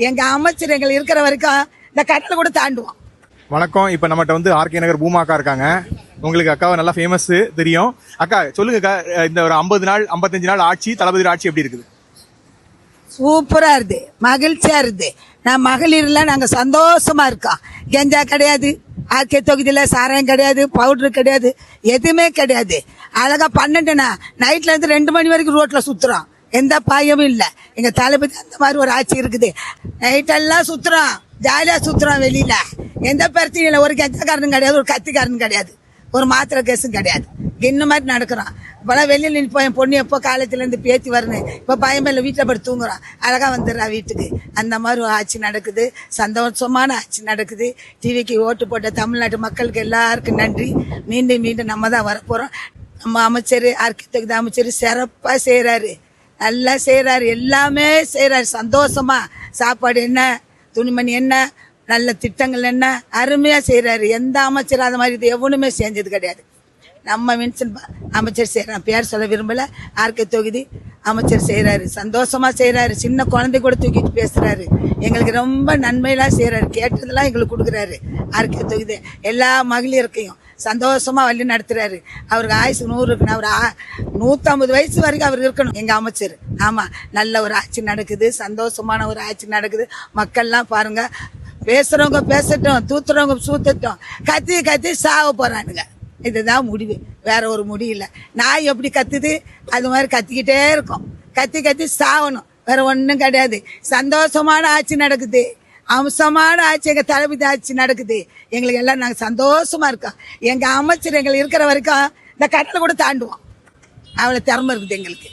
எங்க அமைச்சர் எங்கள் இருக்கிற வரைக்கும் இந்த கடலை கூட தாண்டுவோம். வணக்கம். இப்ப நம்மகிட்ட வந்து ஆர்கே நகர் பூமா அக்கா இருக்காங்க. உங்களுக்கு அக்காவை நல்லா ஃபேமஸ் தெரியும். அக்கா சொல்லுங்க அக்கா, இந்த ஒரு 50 நாள் 55 நாள் ஆட்சி, தளபதி ஆட்சி எப்படி இருக்குது? சூப்பரா இருக்கு, மகிழ்ச்சியா இருக்கு. நான் மகளிர்ல நாங்க சந்தோஷமா இருக்கோம். கெஞ்சா கிடையாது, ஆர்கே தொகுதியில சாராயம் கிடையாது, பவுடர் கிடையாது, எதுவுமே கிடையாது. அழகா 12 நைட்ல இருந்து 2 மணி வரைக்கும் ரோட்ல சுத்துறோம். எந்த பயமும் இல்லை. எங்க தளபதி அந்த மாதிரி ஒரு ஆட்சி இருக்குது. நைட்டெல்லாம் சுத்துறோம், ஜாலியா சுத்துறோம். வெளியில எந்த பிரச்சனையும் இல்லை. ஒரு கெஞ்சக்காரனும் கிடையாது, ஒரு கத்திக்காரனும் கிடையாது, ஒரு மாத்திரை கேஸும் கிடையாது. என்ன மாதிரி நடக்கிறோம். இப்போலாம் வெளியில் நின்று என் பொண்ணு எப்போ காலேஜ்லேருந்து பேத்தி வரணும். இப்போ பயமே இல்லை, வீட்டில் படுத்து தூங்குறோம், அழகாக வந்துடுறா வீட்டுக்கு. அந்த மாதிரி ஒரு ஆட்சி நடக்குது, சந்தோஷமான ஆட்சி நடக்குது. டிவிக்கு ஓட்டு போட்ட தமிழ்நாட்டு மக்களுக்கு எல்லாருக்கும் நன்றி. மீண்டும் மீண்டும் நம்ம தான் வரப்போகிறோம். நம்ம அமைச்சர் ஆர்கே தொகுதி அமைச்சர் சிறப்பாக செய்கிறாரு, நல்லா செய்கிறாரு, எல்லாமே செய்கிறாரு. சந்தோஷமா சாப்பாடு என்ன, துணிமணி என்ன, நல்ல திட்டங்கள் என்ன, அருமையாக செய்கிறாரு. எந்த அமைச்சர் அது மாதிரி இது எவனுமே செஞ்சது கிடையாது. நம்ம வின்சன் அமைச்சர் செய்கிறார், பேர் சொல்ல விரும்பலை. ஆர்கே தொகுதி அமைச்சர் செய்கிறாரு, சந்தோஷமாக செய்கிறாரு. சின்ன குழந்தை கூட தூக்கிட்டு பேசுகிறாரு. எங்களுக்கு ரொம்ப நன்மையெல்லாம் செய்கிறாரு, கேட்டதெல்லாம் எங்களுக்கு கொடுக்குறாரு. ஆர்கே தொகுதி எல்லா மகளிருக்கையும் சந்தோஷமாக வழி நடத்துகிறாரு. அவருக்கு ஆயுசு 100 இருக்குன்னு, அவர் 150 வயசு வரைக்கும் அவர் இருக்கணும் எங்கள் அமைச்சர். ஆமாம், நல்ல ஒரு ஆட்சி நடக்குது, சந்தோஷமான ஒரு ஆட்சி நடக்குது. மக்கள்லாம் பாருங்கள், பேசுகிறவங்க பேசட்டும், தூத்துறவங்க சூத்தட்டும், கத்தி கத்தி சாக போகிறானுங்க. இதுதான் முடிவு, வேற ஒரு முடிவு இல்லை. நாய் எப்படி கத்துது அது மாதிரி கத்திக்கிட்டே இருக்கும், கத்தி கத்தி சாகணும், வேற ஒன்றும் கிடையாது. சந்தோஷமான ஆட்சி நடக்குது, அம்சமான ஆட்சி, எங்கள் தளபதி ஆட்சி நடக்குது. எங்களுக்கு எல்லாம் நாங்கள் சந்தோஷமா இருக்கோம். எங்கள் அமைச்சர் எங்களுக்கு இருக்கிற வரைக்கும் இந்த கடலை கூட தாண்டுவோம். அவ்வளோ திறமை இருக்குது எங்களுக்கு.